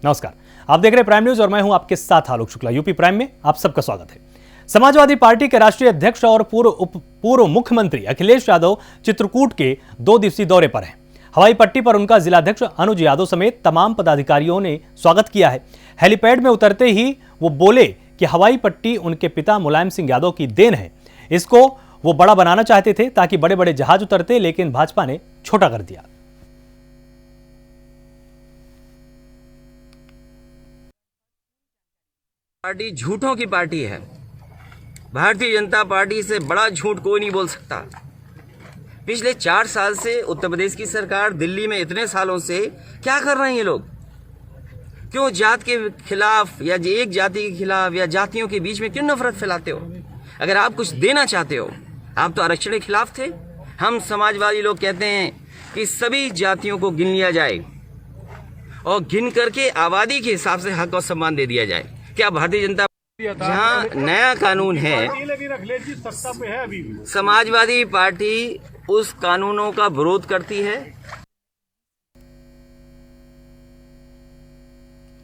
नमस्कार, आप देख रहे हैं प्राइम न्यूज और मैं हूं आपके साथ आलोक शुक्ला। यूपी प्राइम में आप सबका स्वागत है। समाजवादी पार्टी के राष्ट्रीय अध्यक्ष और पूर्व मुख्यमंत्री अखिलेश यादव चित्रकूट के 2 दिवसीय दौरे पर हैं। हवाई पट्टी पर उनका जिलाध्यक्ष अनुज यादव समेत तमाम पदाधिकारियों ने स्वागत किया है। हेलीपैड में उतरते ही वो बोले कि हवाई पट्टी उनके पिता मुलायम सिंह यादव की देन है। इसको वो बड़ा बनाना चाहते थे ताकि बड़े बड़े जहाज उतरते, लेकिन भाजपा ने छोटा कर दिया। पार्टी झूठों की पार्टी है। भारतीय जनता पार्टी से बड़ा झूठ कोई नहीं बोल सकता। पिछले 4 साल से उत्तर प्रदेश की सरकार, दिल्ली में इतने सालों से क्या कर रहे हैं ये लोग? क्यों जात के खिलाफ या एक जाति के खिलाफ या जातियों के बीच में क्यों नफरत फैलाते हो? अगर आप कुछ देना चाहते हो, आप तो आरक्षण के खिलाफ थे। हम समाजवादी लोग कहते हैं कि सभी जातियों को गिन लिया जाए और गिन करके आबादी के हिसाब से हक और सम्मान दे दिया जाए। क्या भारतीय जनता जहाँ नया कानून है, समाजवादी पार्टी उस कानूनों का विरोध करती है?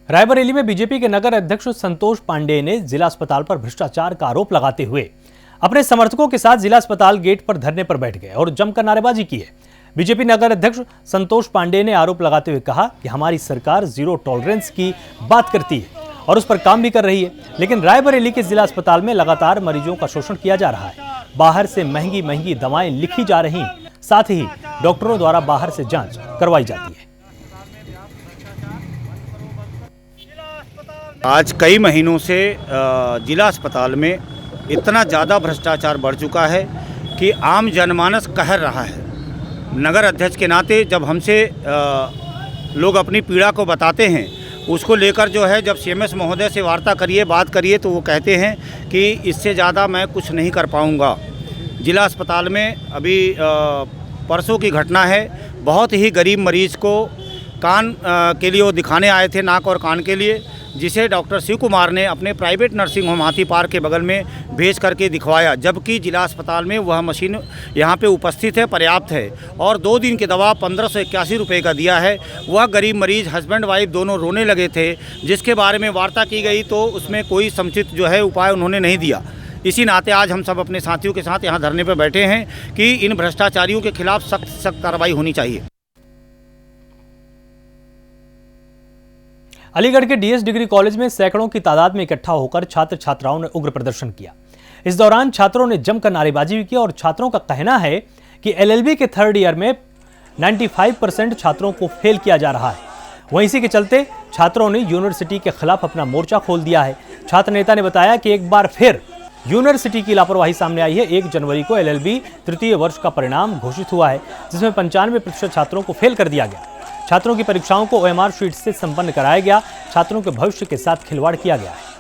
रायबरेली में बीजेपी के नगर अध्यक्ष संतोष पांडेय ने जिला अस्पताल पर भ्रष्टाचार का आरोप लगाते हुए अपने समर्थकों के साथ जिला अस्पताल गेट पर धरने पर बैठ गए और जमकर नारेबाजी की है। बीजेपी नगर अध्यक्ष संतोष पांडेय ने आरोप लगाते हुए कहा कि हमारी सरकार जीरो टॉलरेंस की बात करती है और उस पर काम भी कर रही है, लेकिन रायबरेली के जिला अस्पताल में लगातार मरीजों का शोषण किया जा रहा है। बाहर से महंगी महंगी दवाएं लिखी जा रही, साथ ही डॉक्टरों द्वारा बाहर से जांच करवाई जाती है। आज कई महीनों से जिला अस्पताल में इतना ज़्यादा भ्रष्टाचार बढ़ चुका है कि आम जनमानस कह रहा है। नगर अध्यक्ष के नाते जब हमसे लोग अपनी पीड़ा को बताते हैं, उसको लेकर जो है जब सीएमएस महोदय से वार्ता करिए, बात करिए, तो वो कहते हैं कि इससे ज़्यादा मैं कुछ नहीं कर पाऊँगा। जिला अस्पताल में अभी परसों की घटना है। बहुत ही गरीब मरीज़ को कान के लिए वो दिखाने आए थे, नाक और कान के लिए, जिसे डॉक्टर शिव कुमार ने अपने प्राइवेट नर्सिंग होम हाथी पार्क के बगल में भेज करके दिखवाया, जबकि जिला अस्पताल में वह मशीन यहाँ पे उपस्थित है, पर्याप्त है, और 2 दिन की दवा 1581 रुपये का दिया है। वह गरीब मरीज़ हस्बैंड वाइफ दोनों रोने लगे थे, जिसके बारे में वार्ता की गई तो उसमें कोई समुचित जो है उपाय उन्होंने नहीं दिया। इसी नाते आज हम सब अपने साथियों के साथ यहाँ धरने पर बैठे हैं कि इन भ्रष्टाचारियों के खिलाफ सख्त कार्रवाई होनी चाहिए। अलीगढ़ के डीएस डिग्री कॉलेज में सैकड़ों की तादाद में इकट्ठा होकर छात्र छात्राओं ने उग्र प्रदर्शन किया। इस दौरान छात्रों ने जमकर नारेबाजी भी की और छात्रों का कहना है कि एलएलबी के 3rd ईयर में 95% छात्रों को फेल किया जा रहा है। वहीं इसी के चलते छात्रों ने यूनिवर्सिटी के खिलाफ अपना मोर्चा खोल दिया है। छात्र नेता ने बताया कि एक बार फिर यूनिवर्सिटी की लापरवाही सामने आई है। 1 जनवरी को एलएलबी 3य वर्ष का परिणाम घोषित हुआ है, जिसमें 95% छात्रों को फेल कर दिया गया। छात्रों की परीक्षाओं को ओएमआर शीट से संपन्न कराया गया। छात्रों के भविष्य के साथ खिलवाड़ किया गया है।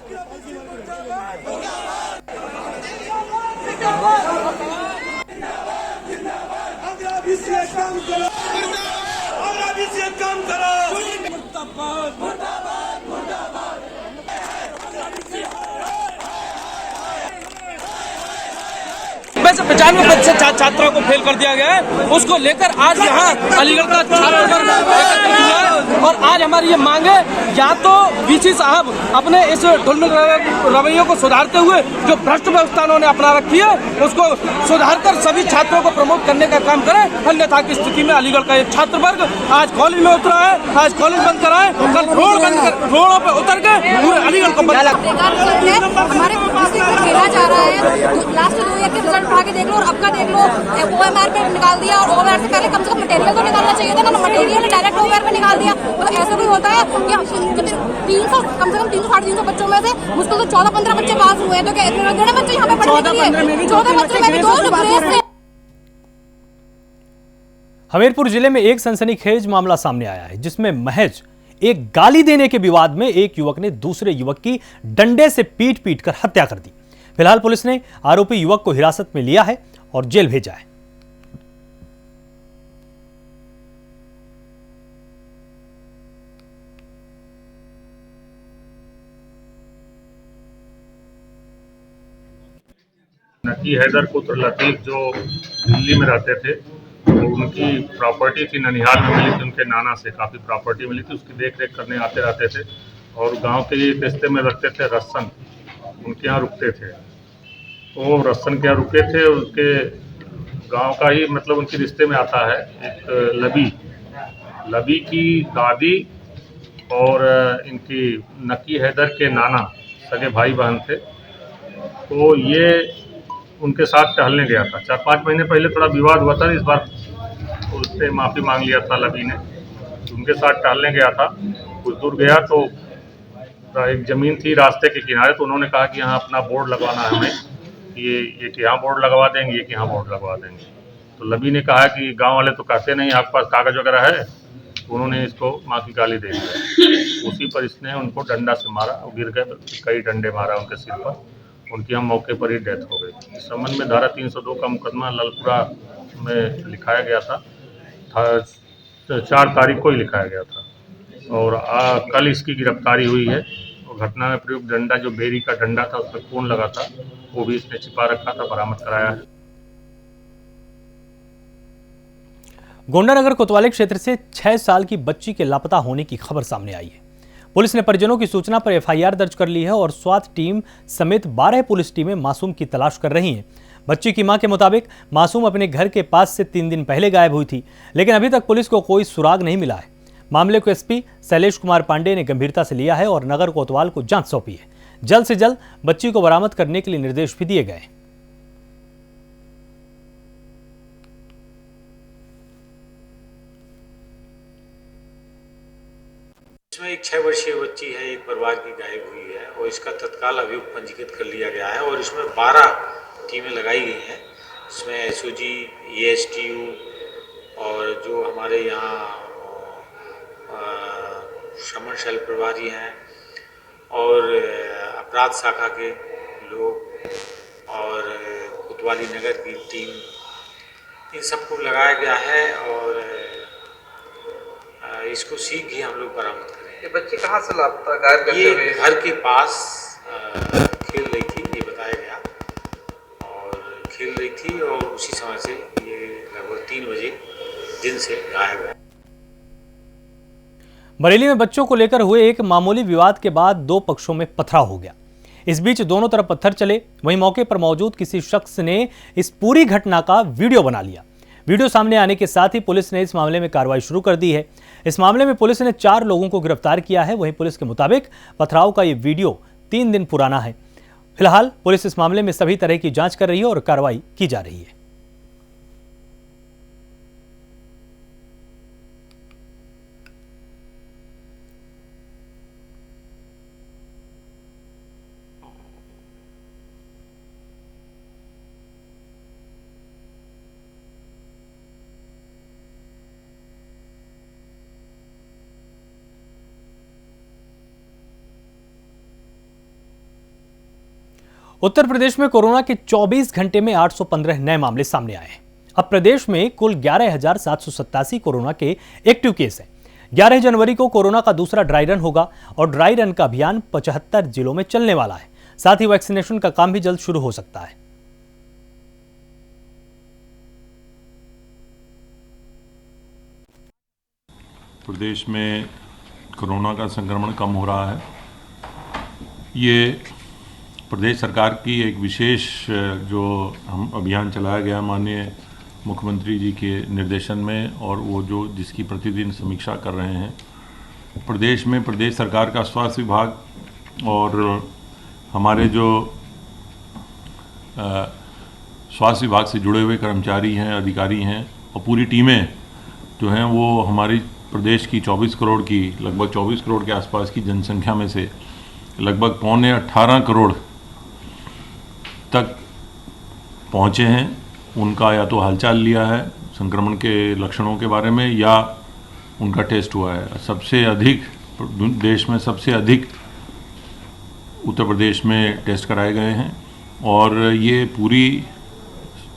वैसे 95% छात्रों को फेल कर दिया गया है। उसको लेकर आज यहाँ अलीगढ़ का छात्र एकत्रित हुआ है और आज हमारी ये मांग है, या तो वीसी साहब अपने इस ढुलमुल रवैयों को सुधारते हुए जो भ्रष्ट व्यवस्था उन्होंने अपना रखी है उसको सुधारकर सभी छात्रों को प्रमोट करने का काम करें। अन्यथा की स्थिति में अलीगढ़ का एक छात्र वर्ग आज कॉलेज में उतरा है, आज कॉलेज बंद कराए, कल रोडों पर उतर के पूरे अलीगढ़ को बंद हमारे खेला जा रहा है। लास्ट 2 ईयर के रिजल्ट उठा के देख लो और अब का देख लो, ओएमआर पे निकाल दिया और ओएमआर से पहले कम से कम मटेरियल तो निकालना चाहिए था ना, मटेरियल डायरेक्ट ओएमआर पे निकाल दिया। तो ऐसा कोई होता है कि 300 कम से कम 300 साढ़े 300 बच्चों में से मुश्किल से 14-15 बच्चे पास हुए हैं। तो क्या इतने बड़े बच्चे यहाँ पे पढ़ने के लिए 14 बच्चे में भी 2 हमीरपुर जिले में एक सनसनीखेज मामला सामने आया है, जिसमें महज एक गाली देने के विवाद में एक युवक ने दूसरे युवक की डंडे से पीट कर हत्या कर दी। फिलहाल पुलिस ने आरोपी युवक को हिरासत में लिया है और जेल भेजा है। नकी हैदर पुत्र लतीफ जो दिल्ली में रहते थे, तो उनकी प्रॉपर्टी थी, ननिहाल में मिली थी, उनके नाना से काफ़ी प्रॉपर्टी मिली थी, उसकी देख रेख करने आते रहते थे और गांव के एक रिश्ते में रखते थे रस्सन, उनके यहाँ रुकते थे। तो वो रस्सन के यहाँ रुके थे, उसके गांव का ही मतलब उनके रिश्ते में आता है एक लबी की दादी और इनकी नकी हैदर के नाना सगे भाई बहन थे। तो ये उनके साथ टहलने गया था। 4-5 महीने पहले थोड़ा विवाद हुआ था, इस बार उससे माफ़ी मांग लिया था लबी ने। उनके साथ टहलने गया था, कुछ दूर गया तो एक ज़मीन थी रास्ते के किनारे, तो उन्होंने कहा कि यहाँ अपना बोर्ड लगवाना है हमें, ये कि यहाँ बोर्ड लगवा देंगे, ये कि यहाँ बोर्ड लगवा देंगे। तो लबी ने कहा कि गांव वाले तो कहते नहीं, आपके पास कागज़ वगैरह है। तो उन्होंने इसको माँ की गाली दे दी। उसी पर इसने उनको डंडा से मारा, गिर गए, कई डंडे मारा उनके सिर पर, उनकी हम मौके पर ही डेथ हो गई। इस संबंध में धारा 302 का मुकदमा ललपुरा में लिखाया गया था 4 तारीख को ही लिखाया गया था और कल इसकी गिरफ्तारी हुई है। और घटना में प्रयुक्त डंडा जो बेरी का डंडा था, उसमें खून लगा था, वो भी इसने छिपा रखा था, बरामद कराया है। गोंडा नगर कोतवाली क्षेत्र से 6 साल की बच्ची के लापता होने की खबर सामने आई है। पुलिस ने परिजनों की सूचना पर एफआईआर दर्ज कर ली है और स्वास्थ्य टीम समेत 12 पुलिस टीमें मासूम की तलाश कर रही हैं। बच्ची की मां के मुताबिक मासूम अपने घर के पास से 3 दिन पहले गायब हुई थी, लेकिन अभी तक पुलिस को कोई सुराग नहीं मिला है। मामले को एसपी शैलेश कुमार पांडे ने गंभीरता से लिया है और नगर कोतवाल को जांच सौंपी है। जल्द से जल्द बच्ची को बरामद करने के लिए निर्देश भी दिए गए। इसमें एक 6 वर्षीय बच्ची है, एक परिवार की गायब हुई है और इसका तत्काल अभियुक्त पंजीकृत कर लिया गया है और इसमें 12 टीमें लगाई गई हैं। इसमें एसओजी, एएसटीयू और जो हमारे यहाँ श्रमण शैल प्रभारी हैं और अपराध शाखा के लोग और कोतवाली नगर की टीम, इन सबको लगाया गया है और इसको शीघ्र ही हम लोग बरामद करेंगे। ये बच्ची कहाँ से लापता गायब कैसे हुई? ये घर के पास खेल रही थी, ये बताया गया, और खेल रही थी और उसी समय से ये लगभग 3 बजे दिन से गायब है। बरेली में बच्चों को लेकर हुए एक मामूली विवाद के बाद 2 पक्षों में पथराव हो गया। इस बीच दोनों तरफ पत्थर चले। वहीं मौके पर मौजूद किसी शख्स ने इस पूरी घटना का वीडियो बना लिया। वीडियो सामने आने के साथ ही पुलिस ने इस मामले में कार्रवाई शुरू कर दी है। इस मामले में पुलिस ने 4 लोगों को गिरफ्तार किया है। वहीं पुलिस के मुताबिक पथराव का ये वीडियो 3 दिन पुराना है। फिलहाल पुलिस इस मामले में सभी तरह की जांच कर रही है और कार्रवाई की जा रही है। उत्तर प्रदेश में कोरोना के 24 घंटे में 815 नए मामले सामने आए हैं। अब प्रदेश में कुल 11,787 कोरोना के एक्टिव केस हैं। 11 जनवरी को कोरोना का दूसरा ड्राई रन होगा और ड्राई रन का अभियान 75 जिलों में चलने वाला है। साथ ही वैक्सीनेशन का काम भी जल्द शुरू हो सकता है। प्रदेश में कोरोना का संक्रमण कम हो रहा है। ये प्रदेश सरकार की एक विशेष जो हम अभियान चलाया गया माननीय मुख्यमंत्री जी के निर्देशन में, और वो जो जिसकी प्रतिदिन समीक्षा कर रहे हैं प्रदेश में, प्रदेश सरकार का स्वास्थ्य विभाग और हमारे जो स्वास्थ्य विभाग से जुड़े हुए कर्मचारी हैं, अधिकारी हैं और पूरी टीमें जो हैं वो हमारी प्रदेश की 24 करोड़ की, लगभग 24 करोड़ के आसपास की जनसंख्या में से लगभग 18 करोड़ तक पहुँचे हैं। उनका या तो हालचाल लिया है संक्रमण के लक्षणों के बारे में या उनका टेस्ट हुआ है। सबसे अधिक देश में सबसे अधिक उत्तर प्रदेश में टेस्ट कराए गए हैं और ये पूरी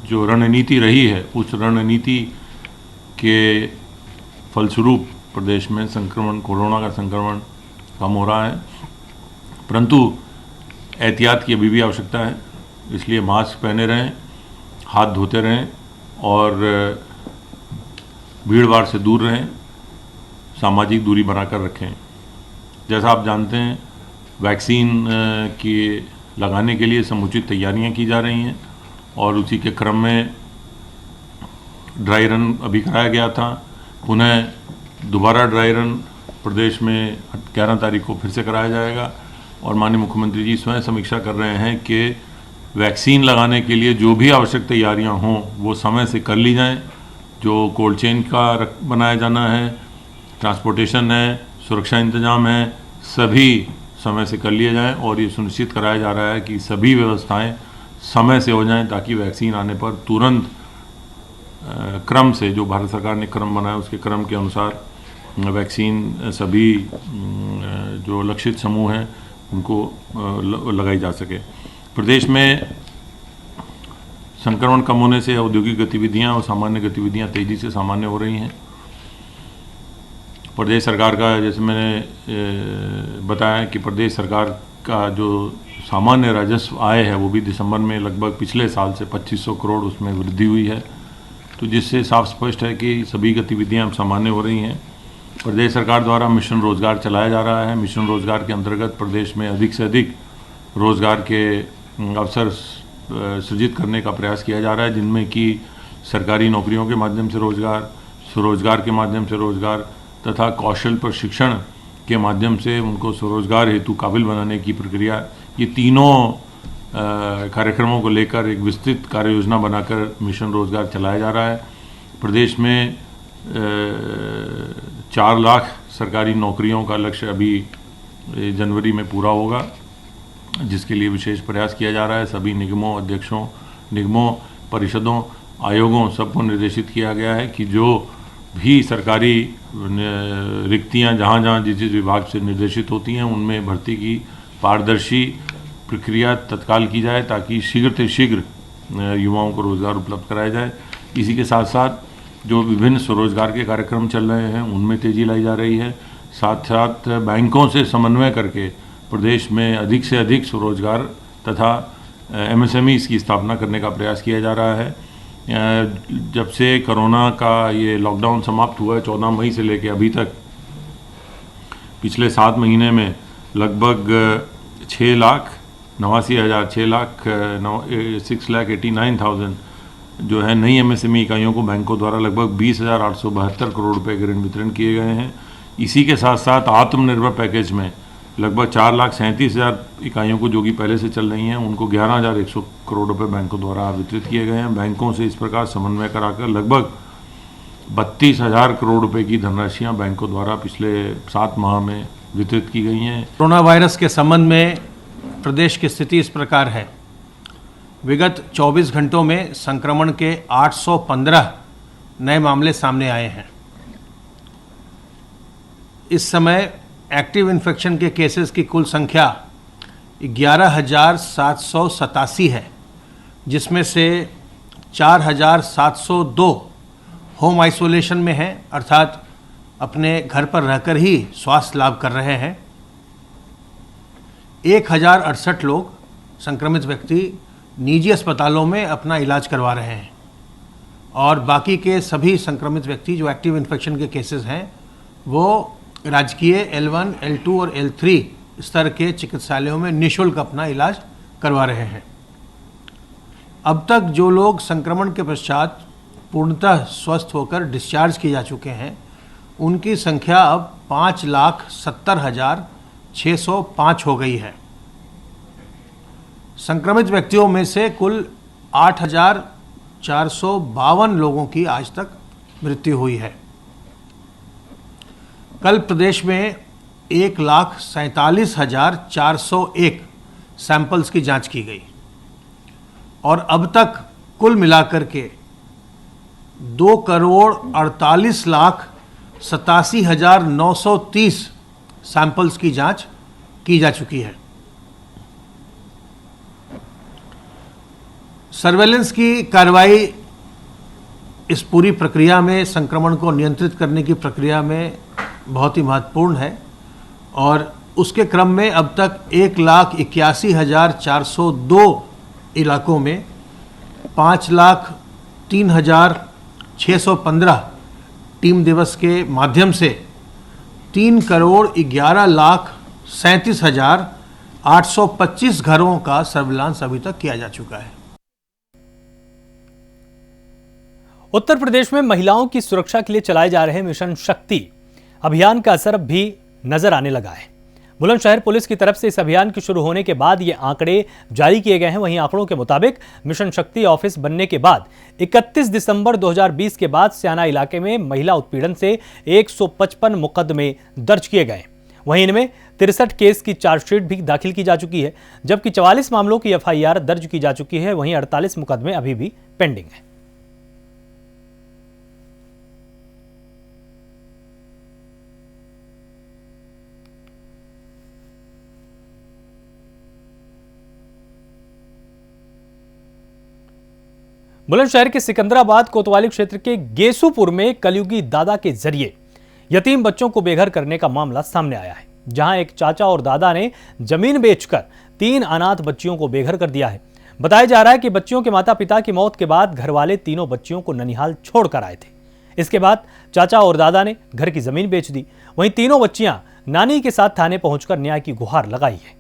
जो रणनीति रही है उस रणनीति के फलस्वरूप प्रदेश में संक्रमण, कोरोना का संक्रमण कम हो रहा है, परंतु एहतियात की अभी भी आवश्यकता है। इसलिए मास्क पहने रहें, हाथ धोते रहें और भीड़ भाड़ से दूर रहें, सामाजिक दूरी बनाकर रखें। जैसा आप जानते हैं, वैक्सीन की लगाने के लिए समुचित तैयारियां की जा रही हैं और उसी के क्रम में ड्राई रन अभी कराया गया था। पुनः दोबारा ड्राई रन प्रदेश में 11 तारीख को फिर से कराया जाएगा और माननीय मुख्यमंत्री जी स्वयं समीक्षा कर रहे हैं कि वैक्सीन लगाने के लिए जो भी आवश्यक तैयारियां हों वो समय से कर ली जाएं। जो कोल्ड चेन का बनाया जाना है, ट्रांसपोर्टेशन है, सुरक्षा इंतजाम है, सभी समय से कर लिए जाएं और ये सुनिश्चित कराया जा रहा है कि सभी व्यवस्थाएं समय से हो जाएं ताकि वैक्सीन आने पर तुरंत क्रम से, जो भारत सरकार ने क्रम बनाया उसके क्रम के अनुसार वैक्सीन सभी जो लक्षित समूह हैं उनको लगाई जा सके। प्रदेश में संक्रमण कम होने से औद्योगिक गतिविधियां और सामान्य गतिविधियां तेजी से सामान्य हो रही हैं। प्रदेश सरकार का, जैसे मैंने बताया कि प्रदेश सरकार का जो सामान्य राजस्व आय है वो भी दिसंबर में लगभग पिछले साल से 2500 करोड़ उसमें वृद्धि हुई है, तो जिससे साफ स्पष्ट है कि सभी गतिविधियां सामान्य हो रही हैं। प्रदेश सरकार द्वारा मिशन रोजगार चलाया जा रहा है। मिशन रोजगार के अंतर्गत प्रदेश में अधिक से अधिक रोजगार के अवसर सृजित करने का प्रयास किया जा रहा है, जिनमें कि सरकारी नौकरियों के माध्यम से रोजगार, स्वरोजगार के माध्यम से रोजगार तथा कौशल प्रशिक्षण के माध्यम से उनको स्वरोजगार हेतु काबिल बनाने की प्रक्रिया, ये तीनों कार्यक्रमों को लेकर एक विस्तृत कार्य योजना बनाकर मिशन रोजगार चलाया जा रहा है। प्रदेश में 4 लाख सरकारी नौकरियों का लक्ष्य अभी जनवरी में पूरा होगा, जिसके लिए विशेष प्रयास किया जा रहा है। सभी निगमों, अध्यक्षों, निगमों, परिषदों, आयोगों सबको निर्देशित किया गया है कि जो भी सरकारी रिक्तियां जहां जहां जिस जिस विभाग से निर्देशित होती हैं उनमें भर्ती की पारदर्शी प्रक्रिया तत्काल की जाए ताकि शीघ्र से शीघ्र युवाओं को रोज़गार उपलब्ध कराया जाए। इसी के साथ साथ जो विभिन्न स्वरोजगार के कार्यक्रम चल रहे हैं उनमें तेज़ी लाई जा रही है। साथ साथ बैंकों से समन्वय करके प्रदेश में अधिक से अधिक स्वरोजगार तथा MSMEs की स्थापना करने का प्रयास किया जा रहा है। जब से कोरोना का ये लॉकडाउन समाप्त हुआ है 14 मई से लेकर अभी तक, पिछले 7 महीने में लगभग 6,89,000 जो है नई MSME इकाइयों को बैंकों द्वारा लगभग 20,872 करोड़ रुपए के ऋण वितरण किए गए हैं। इसी के साथ साथ आत्मनिर्भर पैकेज में लगभग 4,37,000 इकाइयों को, जो कि पहले से चल रही हैं, उनको 11,100 करोड़ रुपए बैंकों द्वारा वितरित किए गए हैं। बैंकों से इस प्रकार समन्वय कराकर लगभग 32,000 करोड़ रुपए की धनराशियां बैंकों द्वारा पिछले 7 माह में वितरित की गई हैं। कोरोना वायरस के संबंध में प्रदेश की स्थिति इस प्रकार है। विगत 24 घंटों में संक्रमण के 815 नए मामले सामने आए हैं। इस समय एक्टिव इन्फेक्शन के केसेस की कुल संख्या 11,787 है, जिसमें से 4,702 होम आइसोलेशन में हैं, अर्थात अपने घर पर रहकर ही स्वास्थ्य लाभ कर रहे हैं। 1,068 लोग संक्रमित व्यक्ति निजी अस्पतालों में अपना इलाज करवा रहे हैं और बाकी के सभी संक्रमित व्यक्ति जो एक्टिव इन्फेक्शन के केसेस हैं वो राजकीय L1, L2 और L3 स्तर के चिकित्सालयों में निःशुल्क अपना इलाज करवा रहे हैं। अब तक जो लोग संक्रमण के पश्चात पूर्णतः स्वस्थ होकर डिस्चार्ज किए जा चुके हैं उनकी संख्या अब 5,70,605 हो गई है। संक्रमित व्यक्तियों में से कुल 8,452 लोगों की आज तक मृत्यु हुई है। कल प्रदेश में 1,47,401 सैंपल्स की जांच की गई और अब तक कुल मिलाकर के 2,48,87,930 सैंपल्स की जांच की जा चुकी है। सर्वेलेंस की कार्रवाई इस पूरी प्रक्रिया में, संक्रमण को नियंत्रित करने की प्रक्रिया में बहुत ही महत्वपूर्ण है और उसके क्रम में अब तक 1,81,402 इलाकों में 5,03,615 टीम दिवस के माध्यम से 3,11,37,825 घरों का सर्विलांस अभी तक किया जा चुका है। उत्तर प्रदेश में महिलाओं की सुरक्षा के लिए चलाए जा रहे मिशन शक्ति अभियान का असर भी नजर आने लगा है। बुलंदशहर पुलिस की तरफ से इस अभियान के शुरू होने के बाद ये आंकड़े जारी किए गए हैं। वहीं आंकड़ों के मुताबिक मिशन शक्ति ऑफिस बनने के बाद 31 दिसंबर 2020 के बाद स्याना इलाके में महिला उत्पीड़न से 155 मुकदमे दर्ज किए गए। वहीं इनमें 63 केस की चार्जशीट भी दाखिल की जा चुकी है, जबकि 44 मामलों की FIR दर्ज की जा चुकी है। वहीं 48 मुकदमे अभी भी पेंडिंग हैं। बुलंदशहर के सिकंदराबाद कोतवाली क्षेत्र के गेसूपुर में कलयुगी दादा के जरिए यतीम बच्चों को बेघर करने का मामला सामने आया है, जहां एक चाचा और दादा ने जमीन बेचकर 3 अनाथ बच्चियों को बेघर कर दिया है। बताया जा रहा है कि बच्चियों के माता पिता की मौत के बाद घर वाले तीनों बच्चियों को ननिहाल छोड़कर आए थे। इसके बाद चाचा और दादा ने घर की जमीन बेच दी। वहीं तीनों बच्चियां नानी के साथ थाने पहुंचकर न्याय की गुहार लगाई है।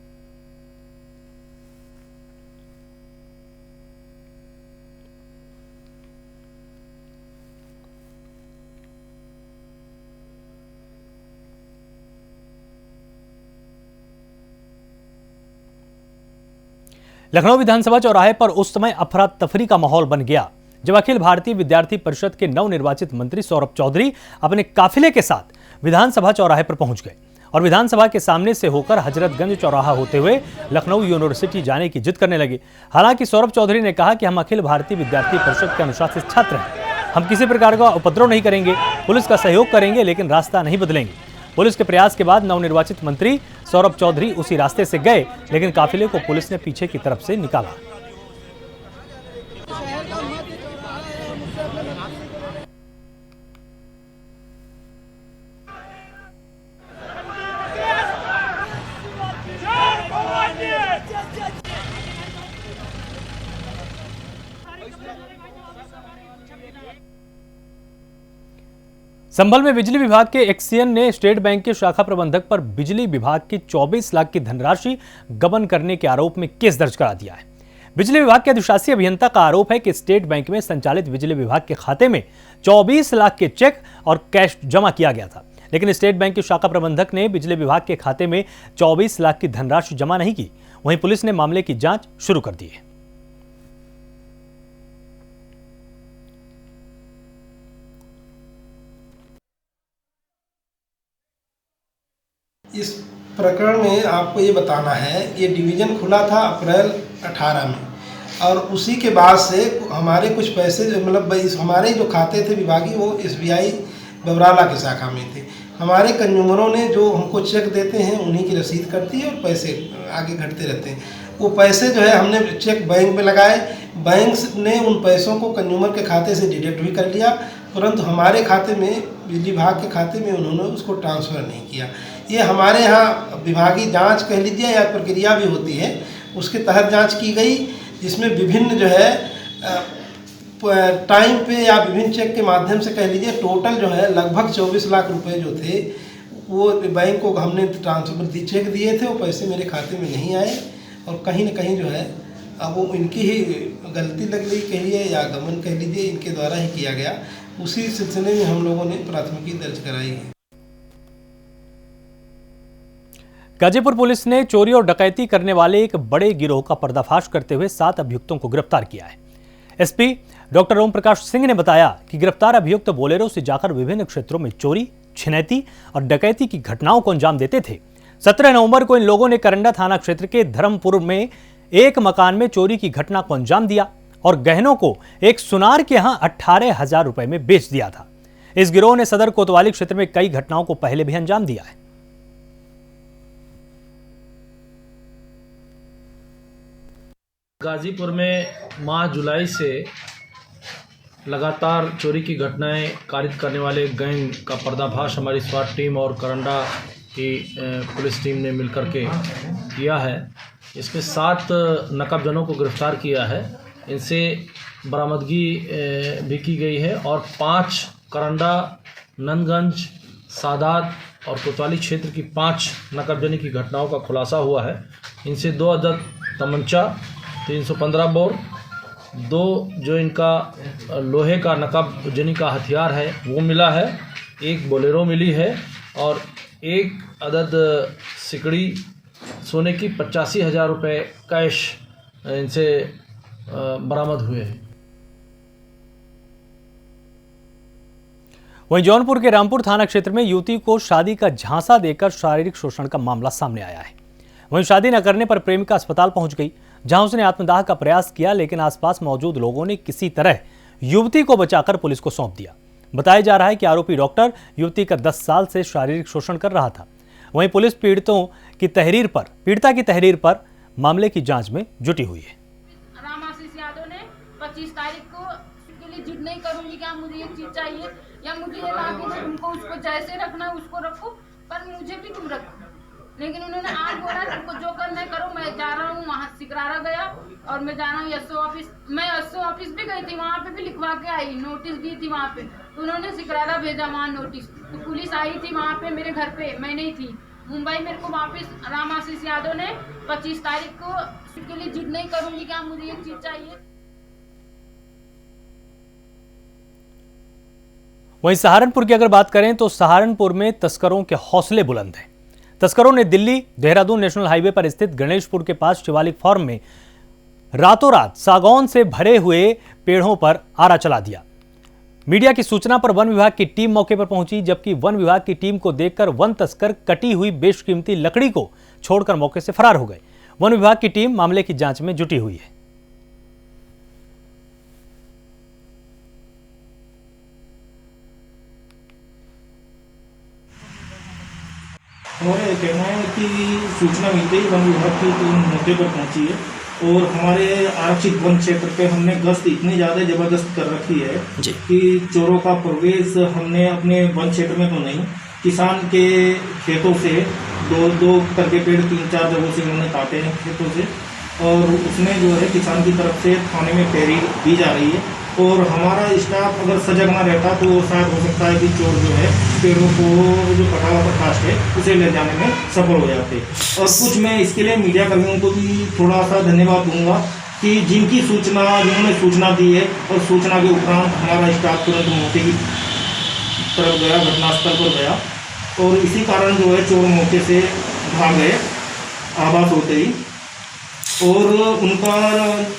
लखनऊ विधानसभा चौराहे पर उस समय अफरा तफरी का माहौल बन गया जब अखिल भारतीय विद्यार्थी परिषद के नवनिर्वाचित मंत्री सौरभ चौधरी अपने काफिले के साथ विधानसभा चौराहे पर पहुंच गए और विधानसभा के सामने से होकर हजरतगंज चौराहा होते हुए लखनऊ यूनिवर्सिटी जाने की जिद करने लगे। हालांकि सौरभ चौधरी ने कहा कि हम अखिल भारतीय विद्यार्थी परिषद के अनुशासित छात्र हैं, हम किसी प्रकार का उपद्रव नहीं करेंगे, पुलिस का सहयोग करेंगे, लेकिन रास्ता नहीं बदलेंगे। पुलिस के प्रयास के बाद नवनिर्वाचित मंत्री सौरभ चौधरी उसी रास्ते से गए, लेकिन काफिले को पुलिस ने पीछे की तरफ से निकाला। संभल में बिजली विभाग के एक्सियन ने स्टेट बैंक के शाखा प्रबंधक पर बिजली विभाग की 24 लाख की धनराशि गबन करने के आरोप में केस दर्ज करा दिया है। बिजली विभाग के अधिशासी अभियंता का आरोप है कि स्टेट बैंक में संचालित बिजली विभाग के खाते में 24 लाख के चेक और कैश जमा किया गया था, लेकिन स्टेट बैंक के शाखा प्रबंधक ने बिजली विभाग के खाते में 24 लाख की धनराशि जमा नहीं की। वहीं पुलिस ने मामले की जांच शुरू कर दी है। इस प्रकरण में आपको ये बताना है, ये डिवीज़न खुला था अप्रैल 18 में और उसी के बाद से हमारे कुछ पैसे मतलब हमारे जो खाते थे विभागीय वो SBI बबराला की शाखा में थे। हमारे कंज्यूमरों ने जो हमको चेक देते हैं उन्हीं की रसीद करती है और पैसे आगे घटते रहते हैं। वो पैसे जो है हमने चेक बैंक में लगाए, बैंक ने उन पैसों को कंज्यूमर के खाते से डिडक्ट भी कर लिया, परंतु हमारे खाते में बिजली विभाग के खाते में उन्होंने उसको ट्रांसफ़र नहीं किया। ये हमारे यहाँ विभागीय जांच कह लीजिए या प्रक्रिया भी होती है, उसके तहत जांच की गई, जिसमें विभिन्न जो है टाइम पे या विभिन्न चेक के माध्यम से कह लीजिए टोटल जो है लगभग 24 लाख रुपए जो थे वो बैंक को हमने ट्रांसफर चेक दिए थे, वो पैसे मेरे खाते में नहीं आए और कहीं न कहीं जो है अब वो इनकी ही गलती लग रही कहिए या गमन कह लीजिए, इनके द्वारा ही किया गया। उसी सिलसिले में हम लोगों ने प्राथमिकी दर्ज कराई है। गाजीपुर पुलिस ने चोरी और डकैती करने वाले एक बड़े गिरोह का पर्दाफाश करते हुए 7 अभियुक्तों को गिरफ्तार किया है। एसपी डॉक्टर ओम प्रकाश सिंह ने बताया कि गिरफ्तार अभियुक्त बोलेरो से जाकर विभिन्न क्षेत्रों में चोरी, छिनैती और डकैती की घटनाओं को अंजाम देते थे। 17 नवंबर को इन लोगों ने करंडा थाना क्षेत्र के धर्मपुर में एक मकान में चोरी की घटना को अंजाम दिया और गहनों को एक सुनार के यहां 18,000 रुपए में बेच दिया था। इस गिरोह ने सदर कोतवाली क्षेत्र में कई घटनाओं को पहले भी अंजाम दिया है। गाजीपुर में माह जुलाई से लगातार चोरी की घटनाएं कारित करने वाले गैंग का पर्दाफाश हमारी स्वाट टीम और करंडा की पुलिस टीम ने मिलकर के किया है। इसमें 7 नकाबजनों को गिरफ्तार किया है, इनसे बरामदगी भी की गई है और 5 करंडा नंदगंज, सादात और कोतवाली क्षेत्र की 5 नकबजनी की घटनाओं का खुलासा हुआ है। इनसे 2 अदद तमंचा, 315 बोर, 2 जो इनका लोहे का नकबजनी का हथियार है वो मिला है, 1 बोलेरो मिली है और 1 अदद सिकड़ी सोने की 85,000 रुपये कैश इनसे बरामद हुए हैं। वहीं जौनपुर के रामपुर थाना क्षेत्र में युवती को शादी का झांसा देकर शारीरिक शोषण का मामला सामने आया है। वहीं शादी न करने पर प्रेमिका अस्पताल पहुंच गई, जहां उसने आत्मदाह का प्रयास किया, लेकिन आसपास मौजूद लोगों ने किसी तरह युवती को बचाकर पुलिस को सौंप दिया। बताया जा रहा है कि आरोपी डॉक्टर युवती का 10 साल से शारीरिक शोषण कर रहा था। वहीं पुलिस पीड़िता की तहरीर पर मामले की जांच में जुटी हुई है। रामाशीष यादव ने 25 तारीख को के लिए जिद नहीं करूंगी क्या मुझे ये चीज चाहिए या मुझे ये ला के दो, तुमको उसको जैसे रखना है उसको रखो, पर मुझे भी तुम रखो। लेकिन उन्होंने आज बोला तुमको जो करना है करो। मैं जा रहा हूँ वहाँ सिकरारा गया और मैं जा रहा हूँ एसओ ऑफिस। मैं एसओ ऑफिस भी गई थी, वहाँ पे भी लिखवा के आई, नोटिस दी थी वहाँ पे। तो उन्होंने सिकरारा भेजा वहाँ नोटिस। तो पुलिस आई थी वहाँ पे मेरे घर पे, मैं नहीं थी मुंबई। मेरे को वापस रामाशीष यादव ने 25 तारीख को के लिए जिद नहीं करूंगी क्या मुझे ये चीज चाहिए। वहीं सहारनपुर की अगर बात करें तो सहारनपुर में तस्करों के हौसले बुलंद हैं। तस्करों ने दिल्ली देहरादून नेशनल हाईवे पर स्थित गणेशपुर के पास शिवालिक फार्म में रातों रात सागौन से भरे हुए पेड़ों पर आरा चला दिया। मीडिया की सूचना पर वन विभाग की टीम मौके पर पहुंची, जबकि वन विभाग की टीम को देखकर वन तस्कर कटी हुई बेशकीमती लकड़ी को छोड़कर मौके से फरार हो गए। वन विभाग की टीम मामले की जांच में जुटी हुई है। हमारा कहना है कि सूचना मिलते ही वन विभाग की टीम मौके पर पहुंची है और हमारे आरक्षित वन क्षेत्र पे हमने गश्त इतनी ज़्यादा ज़बरदस्त कर रखी है कि चोरों का प्रवेश हमने अपने वन क्षेत्र में तो नहीं, किसान के खेतों से दो करके पेड़ 3-4 जगहों से उन्होंने काटे हैं खेतों से, और उसमें जो है किसान की तरफ से थाने में तहरीर दी जा रही है। और हमारा स्टाफ अगर सजग ना रहता तो शायद हो सकता है कि चोर जो है पेड़ों को जो कटा हुआ कास्ट है उसे ले जाने में सफल हो जाते। और कुछ मैं इसके लिए मीडिया कर्मियों को भी थोड़ा सा धन्यवाद दूंगा कि जिन्होंने सूचना दी है और सूचना के उपरांत हमारा स्टाफ तुरंत मौके की तरफ गया, घटनास्थल पर गया, और इसी कारण जो है चोर मौके से भाग गए आभास होते ही। और उनका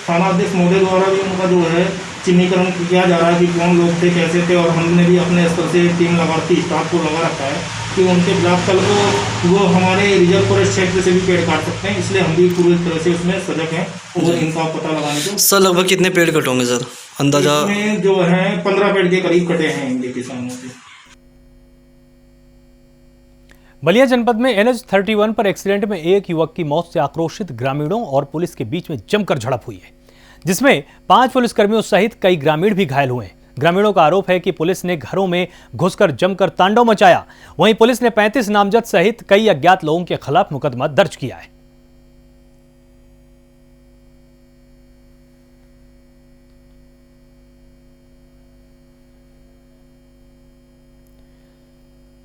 थानाध्यक्ष महोदय द्वारा भी उनका जो है चिन्हीकरण किया जा रहा है कि कौन लोग थे, कैसे थे, और हमने भी अपने स्तर से टीम लगाती स्टाफ को लगा रखा है कि उनके खिलाफ कल को वो हमारे रिजर्व फॉरेस्ट क्षेत्र से भी पेड़ काट सकते हैं, इसलिए हम भी पूरी तरह से उसमें सजग हैं और इनका पता लगाने को। सर लगभग कितने पेड़ कटोगे सर अंदाजा? इसमें जो है 15 पेड़ के करीब कटे हैं इनके किसानों के। बलिया जनपद में NH 31 पर एक्सीडेंट में एक युवक की मौत से आक्रोशित ग्रामीणों और पुलिस के बीच में जमकर झड़प हुई है, जिसमें 5 पुलिसकर्मियों सहित कई ग्रामीण भी घायल हुए हैं। ग्रामीणों का आरोप है कि पुलिस ने घरों में घुसकर जमकर तांडव मचाया। वहीं पुलिस ने 35 नामजद सहित कई अज्ञात लोगों के खिलाफ मुकदमा दर्ज किया है।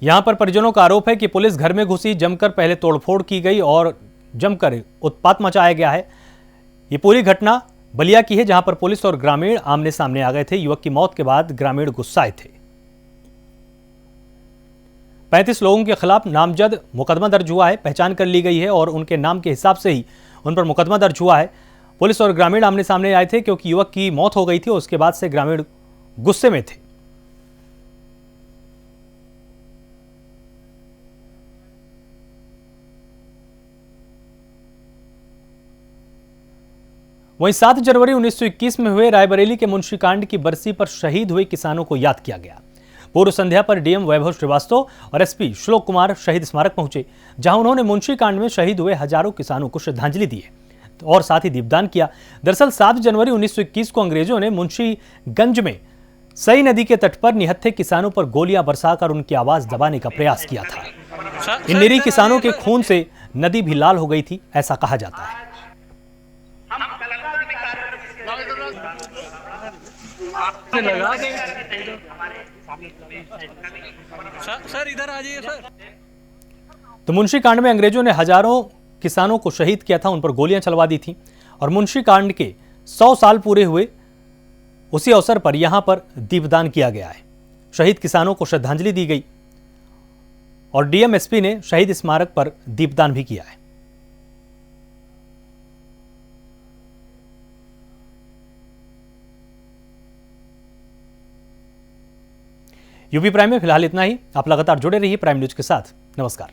यहां पर परिजनों का आरोप है कि पुलिस घर में घुसी, जमकर पहले तोड़फोड़ की गई और जमकर उत्पात मचाया गया है। ये पूरी घटना बलिया की है, जहां पर पुलिस और ग्रामीण आमने सामने आ गए थे। युवक की मौत के बाद ग्रामीण गुस्साए थे। 35 लोगों के खिलाफ नामजद मुकदमा दर्ज हुआ है, पहचान कर ली गई है और उनके नाम के हिसाब से ही उन पर मुकदमा दर्ज हुआ है। पुलिस और ग्रामीण आमने सामने आए थे क्योंकि युवक की मौत हो गई थी और उसके बाद से ग्रामीण गुस्से में थे। वहीं 7 जनवरी 1921 में हुए रायबरेली के मुंशीकांड की बरसी पर शहीद हुए किसानों को याद किया गया। पूर्व संध्या पर डीएम वैभव श्रीवास्तव और एसपी श्लोक कुमार शहीद स्मारक पहुंचे, जहां उन्होंने मुंशीकांड में शहीद हुए हजारों किसानों को श्रद्धांजलि दी और साथ ही दीपदान किया। दरअसल 7 जनवरी 1921 को अंग्रेजों ने मुंशीगंज में सई नदी के तट पर निहत्थे किसानों पर गोलियां बरसाकर उनकी आवाज दबाने का प्रयास किया था। इन निरीह किसानों के खून से नदी भी लाल हो गई थी, ऐसा कहा जाता है। लगा सर इधर आ जाइए सर। तो मुंशी कांड में अंग्रेजों ने हजारों किसानों को शहीद किया था, उन पर गोलियां चलवा दी थी और मुंशी कांड के 100 साल पूरे हुए उसी अवसर पर यहां पर दीपदान किया गया है। शहीद किसानों को श्रद्धांजलि दी गई और डीएम-एसपी ने शहीद स्मारक पर दीपदान भी किया है। यूपी प्राइम में फिलहाल इतना ही। आप लगातार जुड़े रहिए प्राइम न्यूज के साथ। नमस्कार।